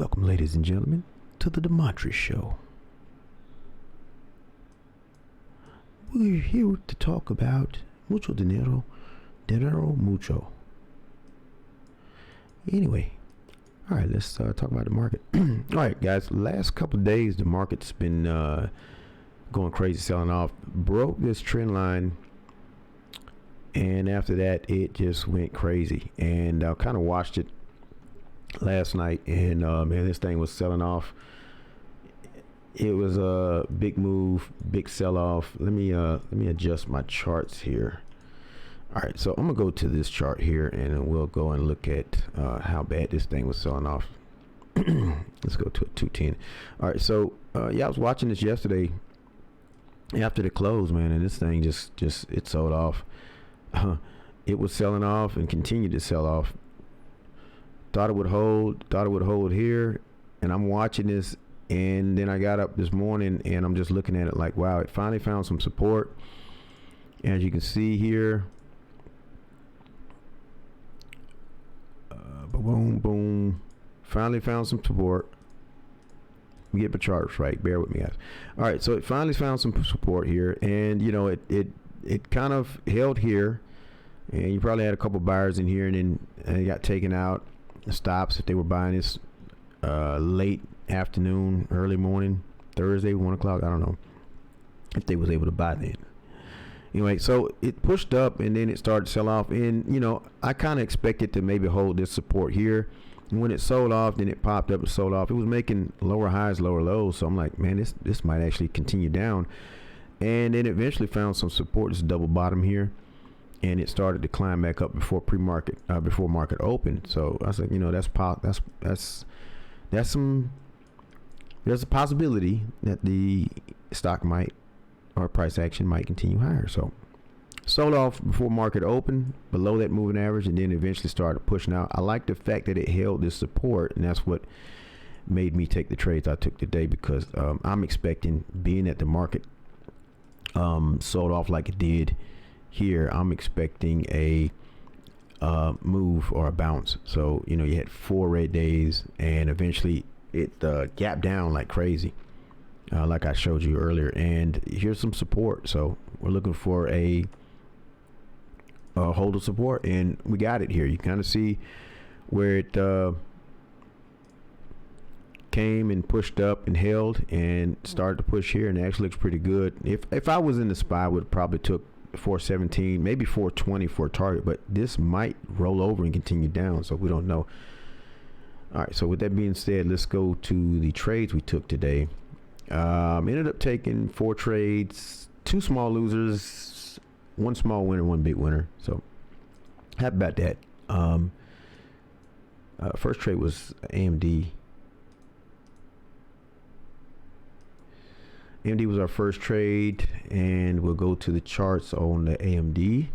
Welcome, ladies and gentlemen, to the Demetri Show. We're here to talk about mucho dinero, dinero mucho. Anyway, all right, let's talk about the market. All right, guys, last couple of days, the market's been going crazy, selling off. Broke this trend line, and after that, it just went crazy. And I kind of watched it last night, and man, this thing was selling off. It was a big move, big sell-off. Let me adjust my charts here. All right, so I'm gonna go to this chart here, and we'll go and look at how bad this thing was selling off. Let's go to a 210. All right, so yeah, I was watching this yesterday after the close, man, and this thing just it sold off. It was selling off and continued to sell off. Thought it would hold here, and I'm watching this, and then I got up this morning and I'm just looking at it like, wow, it finally found some support. As you can see here, boom, boom, finally found some support. Get my charts right, bear with me, guys. All right, so it finally found some support here, and you know, it kind of held here, and you probably had a couple buyers in here, and then it got taken out. Stops if they were buying this late afternoon, early morning, Thursday, 1 o'clock. I don't know if they was able to buy then. Anyway, so it pushed up and then it started to sell off, and you know, I kind of expected to maybe hold this support here. And when it sold off, then it popped up and sold off. It was making lower highs, lower lows, so I'm like, man, this might actually continue down. And then eventually found some support. This double bottom here, and it started to climb back up before before market open. So I was like, you know, there's a possibility that the stock might, or price action might continue higher. So sold off before market open, below that moving average, and then eventually started pushing out. I like the fact that it held this support, and that's what made me take the trades I took today, because I'm expecting, being that the market sold off like it did here, I'm expecting a move or a bounce. So you know, you had 4 red days, and eventually it gapped down like crazy, like I showed you earlier, and here's some support. So we're looking for a hold of support, and we got it here. You kind of see where it came and pushed up and held and started to push here, and it actually looks pretty good. If I was in the spy, I would probably took 417, maybe 420 for a target, but this might roll over and continue down, so we don't know. All right, so with that being said, let's go to the trades we took today. Ended up taking 4 trades, 2 small losers, 1 small winner, 1 big winner, so happy about that. First trade was AMD. AMD was our first trade, and we'll go to the charts on the AMD.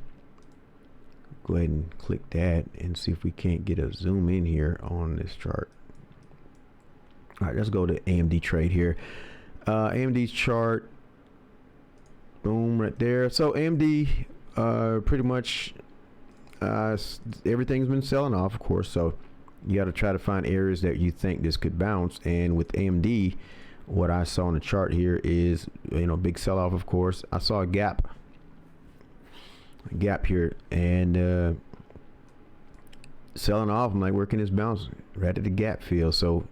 Go ahead and click that and see if we can't get a zoom in here on this chart. All right, let's go to AMD trade here. AMD's chart, boom, right there. So AMD, pretty much everything's been selling off, of course, so you got to try to find areas that you think this could bounce. And with AMD, what I saw on the chart here is, you know, big sell-off, of course. I saw a gap here, and selling off. I'm like, where can this bounce? Right at the gap fill. So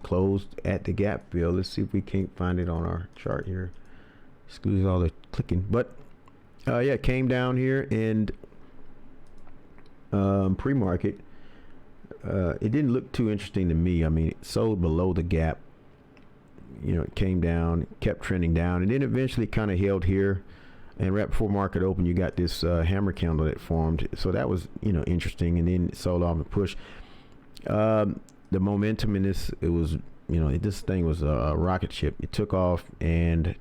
closed at the gap fill. Let's see if we can't find it on our chart here. Excuse all the clicking, but yeah, it came down here, and pre-market, it didn't look too interesting to me. I mean, it sold below the gap. You know, it came down, kept trending down, and then eventually kind of held here. And right before market open, you got this hammer candle that formed. So that was, you know, interesting. And then it sold off and push. The momentum in this, it was, you know, this thing was a rocket ship. It took off, and,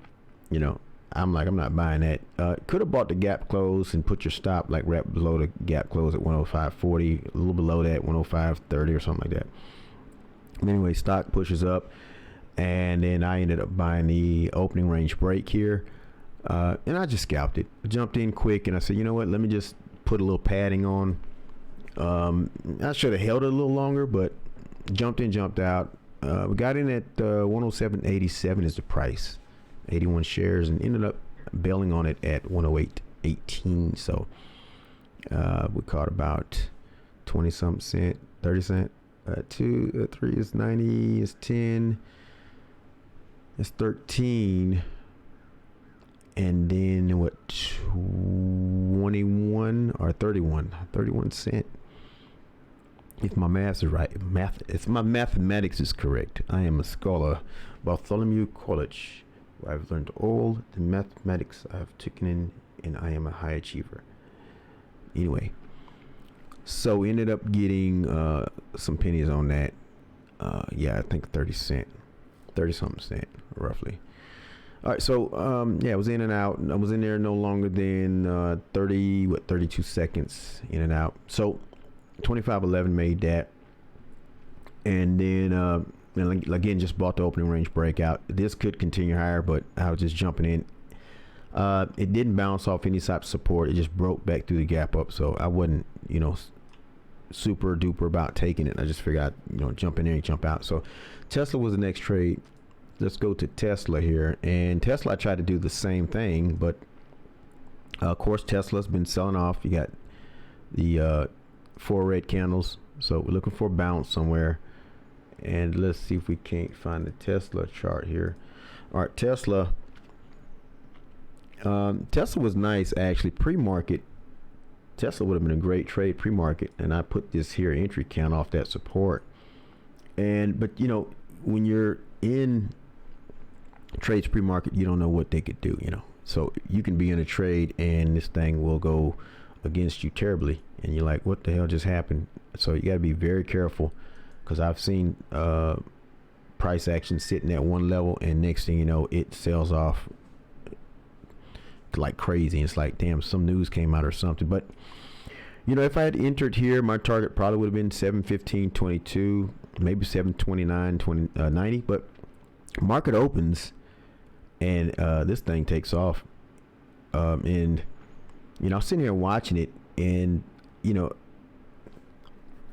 you know, I'm like, I'm not buying that. Could have bought the gap close and put your stop like right below the gap close at 105.40, a little below that, 105.30 or something like that. Anyway, stock pushes up. And then I ended up buying the opening range break here, and I just scalped it. I jumped in quick, and I said, you know what, let me just put a little padding on. I should have held it a little longer, but jumped in, jumped out. We got in at 107.87 is the price, 81 shares, and ended up bailing on it at 108.18. So we caught about 20 something cent, 30 cent. 2, 3 is 90, is 10, is 13, and then what, 21 or 31 cent. If my math is right, if my mathematics is correct, I am a scholar, Bartholomew College, where I've learned all the mathematics I've taken in, and I am a high achiever. Anyway, so we ended up getting some pennies on that. Yeah, I think 30 something cent, roughly. All right, so yeah, I was in and out. I was in there no longer than 32 seconds in and out. So 25.11 made that, and then and again just bought the opening range breakout. This could continue higher, but I was just jumping in. It didn't bounce off any type of support. It just broke back through the gap up. So I wasn't, super duper about taking it. I just figured I'd, jump in there and jump out. So Tesla was the next trade. Let's go to Tesla here. And Tesla, I tried to do the same thing, but of course Tesla's been selling off. You got the 4 red candles. So we're looking for a bounce somewhere. And let's see if we can't find the Tesla chart here. All right, Tesla. Tesla was nice actually pre-market. Tesla would have been a great trade pre-market, and I put this here entry count off that support. But when you're in trades pre-market, you don't know what they could do. So you can be in a trade and this thing will go against you terribly, and you're like, what the hell just happened? So you got to be very careful, because I've seen price action sitting at one level, and next thing you know, it sells off like crazy. It's like, damn, some news came out or something. But if I had entered here, my target probably would have been 715.22, maybe 729.90. But market opens and this thing takes off, and I was sitting here watching it, and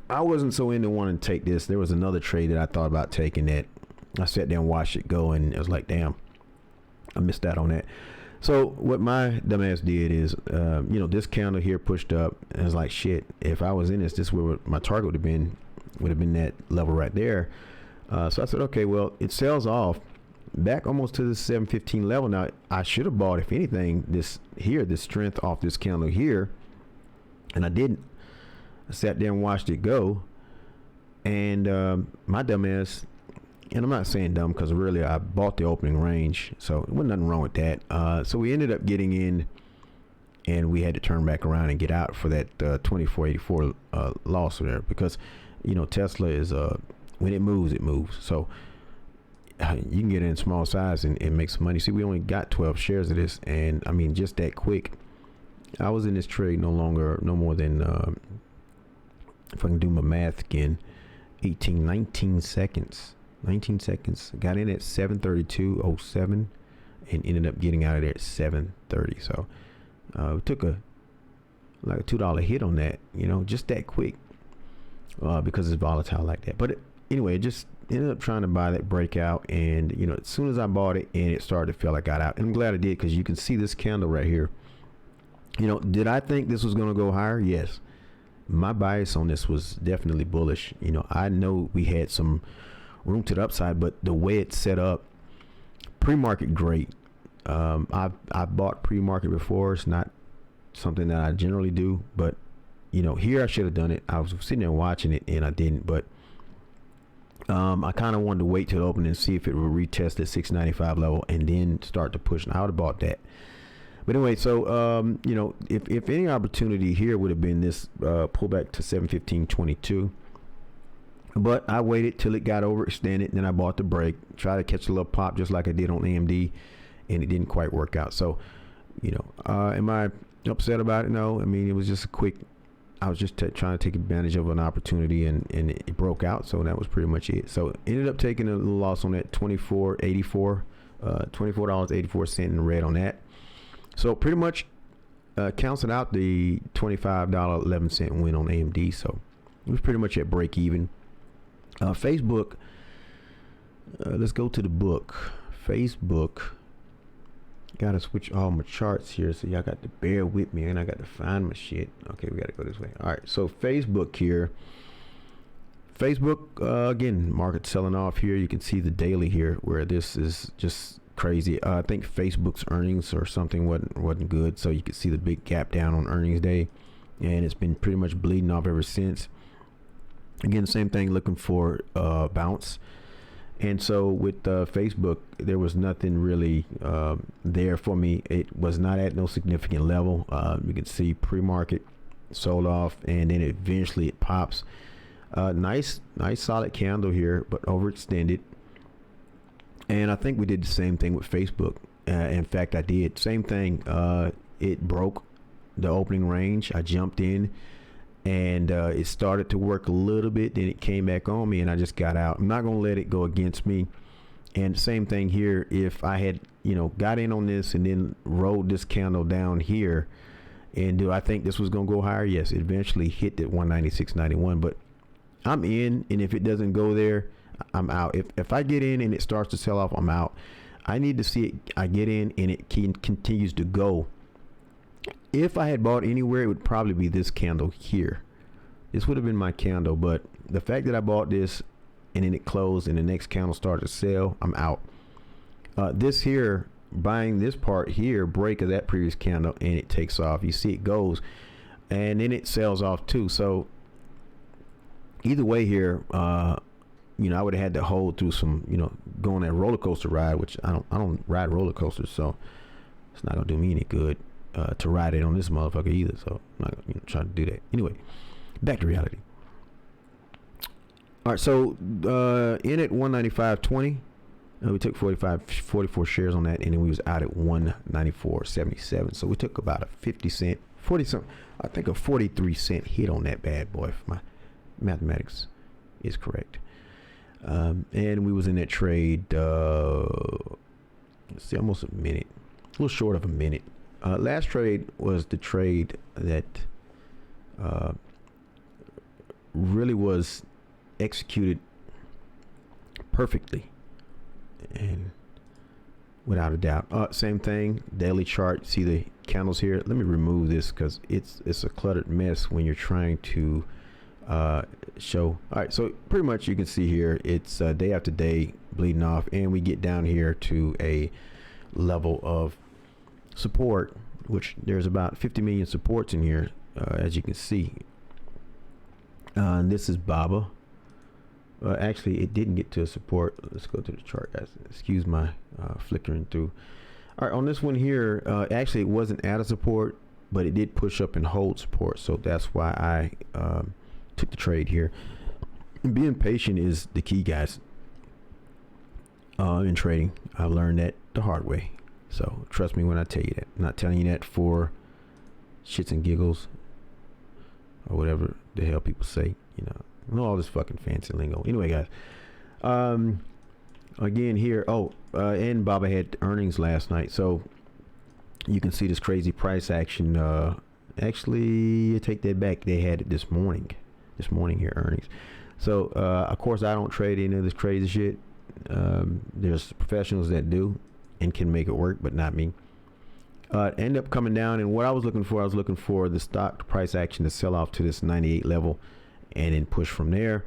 I wasn't so into wanting to take this. There was another trade that I thought about taking that I sat there and watched it go, and it was like, damn, I missed out on that. So what my dumbass did is, this candle here pushed up, and I was like, shit, if I was in this is where my target would have been that level right there. So I said, okay, well, it sells off back almost to the 715 level. Now I should have bought, if anything, this strength off this candle here, and I didn't. I sat there and watched it go, and my dumbass. And I'm not saying dumb, because really I bought the opening range, so there wasn't nothing wrong with that. So we ended up getting in, and we had to turn back around and get out for that 24.84 loss there, because Tesla is when it moves, it moves. So you can get in small size and make some money. See, we only got 12 shares of this, and I mean just that quick. I was in this trade no more than if I can do my math again, 19 seconds. 19 seconds. Got in at 7:32.07 and ended up getting out of there at 7:30. So we took a $2 hit on that, just that quick, because it's volatile like that. But anyway, just ended up trying to buy that breakout, and as soon as I bought it and it started to feel like I got out, and I'm glad I did, because you can see this candle right here. Did I think this was going to go higher? Yes. My bias on this was definitely bullish. I know we had some room to the upside, but the way it's set up, pre-market, great. I've bought pre-market before. It's not something that I generally do, but here I should have done it. I was sitting there watching it and I didn't, but I kind of wanted to wait till it opened and see if it would retest the 695 level and then start to push, and I would have bought that. But anyway, so if any opportunity here would have been this pullback to 715.22. But I waited till it got overextended, and then I bought the break, tried to catch a little pop just like I did on AMD, and it didn't quite work out. So, am I upset about it? No. I mean, it was just I was just trying to take advantage of an opportunity, and it broke out. So that was pretty much it. So ended up taking a little loss on that $24.84, $24.84 in red on that. So pretty much cancelled out the $25.11 win on AMD. So it was pretty much at break even. Facebook, Let's go to the book. Facebook. Gotta switch all my charts here, so y'all got to bear with me, and I got to find my shit. Okay, we gotta go this way. All right, so Facebook here. Facebook, again, market selling off here. You can see the daily here, where this is just crazy. I think Facebook's earnings or something wasn't good, so you can see the big gap down on earnings day, and it's been pretty much bleeding off ever since. Again, same thing, looking for bounce. And so with Facebook, there was nothing really there for me. It was not at no significant level. You can see pre-market sold off, and then eventually it pops. Nice solid candle here, but overextended. And I think we did the same thing with Facebook. In fact, I did. Same thing. It broke the opening range. I jumped in, and it started to work a little bit, then it came back on me, and I just got out. I'm not gonna let it go against me. And same thing here. If I had got in on this and then rolled this candle down here, and do I think this was gonna go higher? Yes, it eventually hit at 196.91, but I'm in, and if it doesn't go there, I'm out. If I get in and it starts to sell off, I'm out. I need to see it. I get in and it continues to go. If I had bought anywhere, it would probably be this candle here. This would have been my candle, but the fact that I bought this and then it closed and the next candle started to sell, I'm out. This here, buying this part here, break of that previous candle, and it takes off. You see it goes, and then it sells off too. So either way here, I would have had to hold through some, go on that roller coaster ride, which I don't ride roller coasters, so it's not gonna do me any good to ride it on this motherfucker either. So I'm not gonna try to do that. Anyway, back to reality. All right, so in at 195.20, we took 44 shares on that, and then we was out at 194.77. So we took about a 43-cent hit on that bad boy, if my mathematics is correct. And we was in that trade, let's see, almost a minute, a little short of a minute. Last trade was the trade that really was executed perfectly and without a doubt. Same thing, daily chart. See the candles here. Let me remove this because it's a cluttered mess when you're trying to show. All right, so pretty much you can see here it's day after day bleeding off, and we get down here to a level of support, which there's about 50 million supports in here, as you can see. And this is BABA. Actually, it didn't get to a support. Let's go to the chart, guys. Excuse my flickering through. All right, on this one here, actually it wasn't at a support, but it did push up and hold support, so that's why I took the trade here. And being patient is the key, guys. In trading, I learned that the hard way. So trust me when I tell you that. I'm not telling you that for shits and giggles or whatever the hell people say. All this fucking fancy lingo. Anyway, guys. Again here. And BABA had earnings last night, so you can see this crazy price action. Actually, take that back. They had it this morning. This morning here, earnings. So of course I don't trade any of this crazy shit. There's professionals that do and can make it work, but not me. End up coming down, and what I was looking for the stock price action to sell off to this 98 level and then push from there,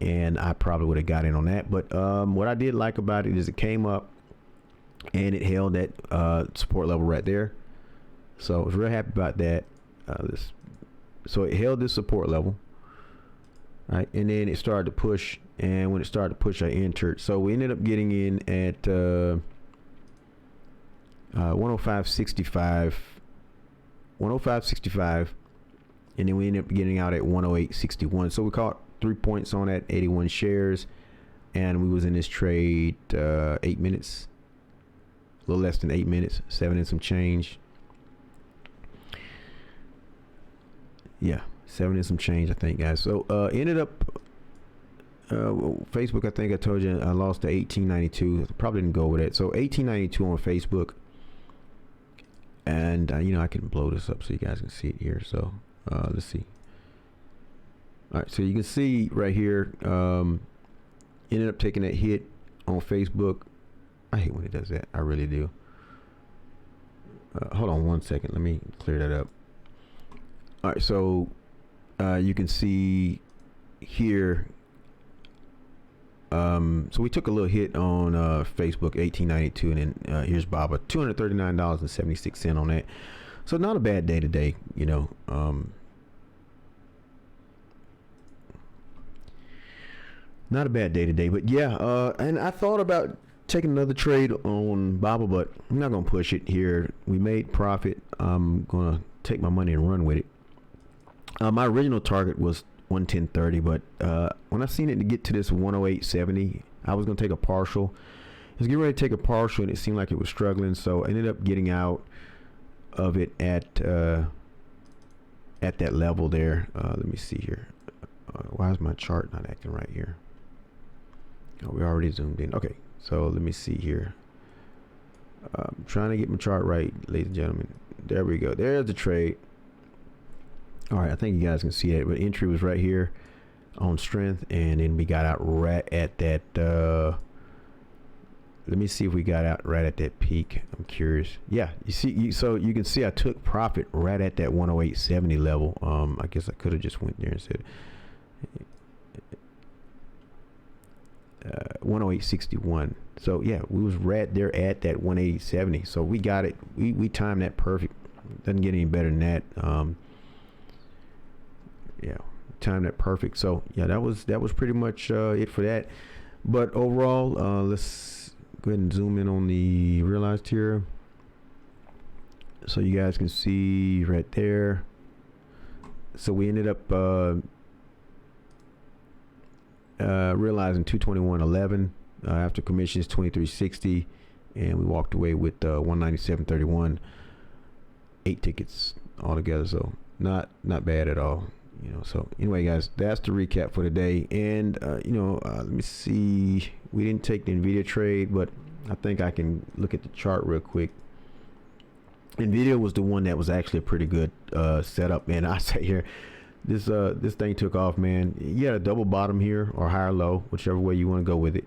and I probably would have got in on that. But what I did like about it is it came up and it held that support level right there, so I was real happy about that. So it held this support level, right, and then it started to push, and when it started to push I entered. So we ended up getting in at 105.65, and then we ended up getting out at 108.61. So we caught 3 points on that, 81 shares, and we was in this trade 8 minutes, a little less than 8 minutes, 7 and some change. Yeah, 7 and some change, I think, guys. So ended up Facebook, I think I told you I lost to 1892. Probably didn't go with it. So 1892 on Facebook. And I can blow this up so you guys can see it here. So let's see. All right, so you can see right here, ended up taking that hit on Facebook. I hate when it does that. I really do. Hold on 1 second. Let me clear that up. All right, so you can see here. So we took a little hit on Facebook, 1892, and then here's Baba, $239.76 on that. So not a bad day today, you know. Not a bad day today, but yeah. And I thought about taking another trade on Baba, but I'm not gonna push it here. We made profit. I'm gonna take my money and run with it. My original target was 110.30, but when I seen it to get to this 108.70, I was gonna take a partial. I was getting ready to take a partial, and it seemed like it was struggling, so I ended up getting out of it at that level there. Let me see here. Why is my chart not acting right here? Oh, we already zoomed in. Okay, so let me see here. I'm trying to get my chart right, ladies and gentlemen. There we go. There's the trade. All right, I think you guys can see it, but entry was right here on strength, and then we got out right at that. Let me see if we got out right at that peak. I'm curious. Yeah, you see, so you can see I took profit right at that 108.70 level. I guess I could have just went there and said 108.61. So yeah, we was right there at that 180.70. So we got it. We timed that perfect. Doesn't get any better than that. Yeah, timed that perfect. So yeah, that was pretty much it for that. But overall, let's go ahead and zoom in on the realized here, so you guys can see right there. So we ended up realizing 221.11 after commissions 23.60, and we walked away with 197.31. 8 tickets altogether, so not bad at all, you know. So anyway, guys, that's the recap for today. And let me see, we didn't take the Nvidia trade, but I think I can look at the chart real quick. Nvidia was the one that was actually a pretty good setup, man. I say here, this thing took off, man. You had a double bottom here, or higher low, whichever way you want to go with it.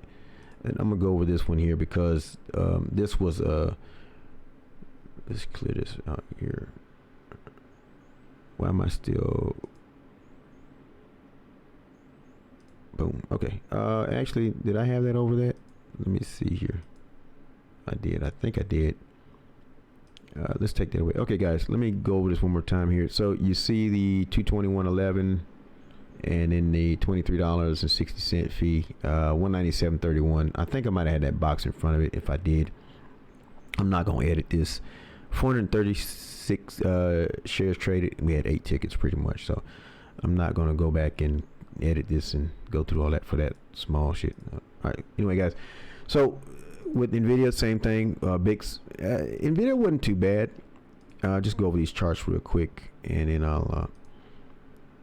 And I'm gonna go over this one here because this was let's clear this out here. Why am I still? Boom. Okay. Actually, did I have that over that? Let me see here. I did. I think I did. Let's take that away. Okay, guys, let me go over this one more time here. So you see the 221.11 and then the $23.60 fee, 197.31. I think I might have had that box in front of it. If I did, I'm not going to edit this. 436 shares traded. We had 8 tickets pretty much. So I'm not going to go back and edit this and go through all that for that small shit. All right. Anyway, guys. So with Nvidia, same thing. Bix, Nvidia wasn't too bad. Just go over these charts real quick, and then I'll.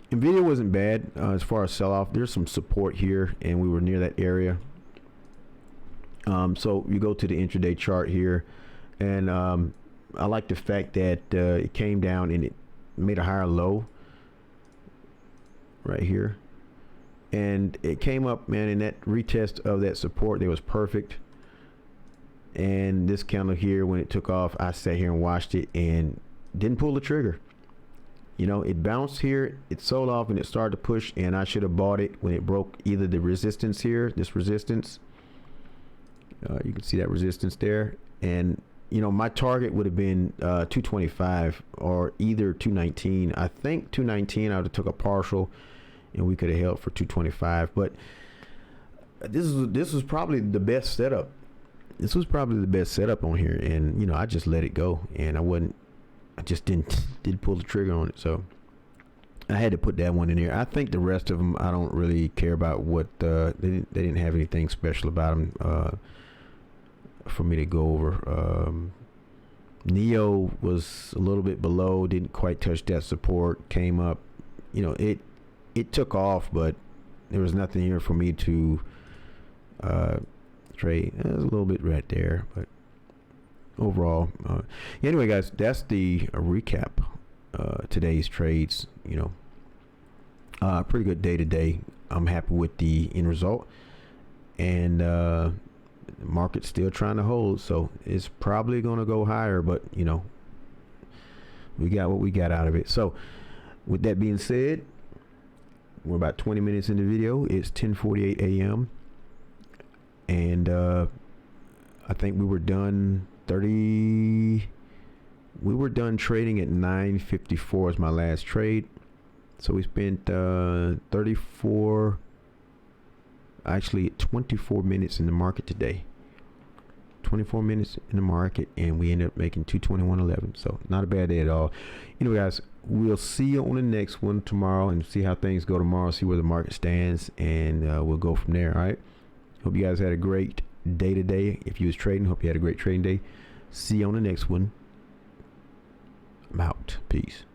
Nvidia wasn't bad as far as sell-off. There's some support here, and we were near that area. So you go to the intraday chart here, and I like the fact that it came down and it made a higher low right here, and it came up, man, in that retest of that support. It was perfect. And this candle here, when it took off, I sat here and watched it and didn't pull the trigger. You know, it bounced here, it sold off, and it started to push, and I should have bought it when it broke either the resistance here, this resistance. You can see that resistance there. And, you know, my target would have been 225 or either 219. I think 219, I would have took a partial, and we could have held for 225. But this was probably the best setup. This was probably the best setup on here, and you know, I just let it go, and I just didn't pull the trigger on it, so I had to put that one in there. I think the rest of them, I don't really care about what they didn't have anything special about them for me to go over. Neo was a little bit below, didn't quite touch that support, came up, you know, it took off, but there was nothing here for me to trade. There's a little bit right there, but overall, anyway, guys, that's the recap. Today's trades, you know, pretty good day today. I'm happy with the end result, and The market's still trying to hold, so it's probably going to go higher, but you know, we got what we got out of it. So with that being said, we're about 20 minutes in the video. It's 10:48 a.m. and I think we were done trading at 9:54 as my last trade. So we spent 24 minutes in the market today. 24 minutes in the market, and we ended up making 221.11. So not a bad day at all. Anyway, guys, we'll see you on the next one tomorrow and see how things go tomorrow, see where the market stands, and we'll go from there. All right. Hope you guys had a great day today. If you was trading, hope you had a great trading day. See you on the next one. I'm out. Peace.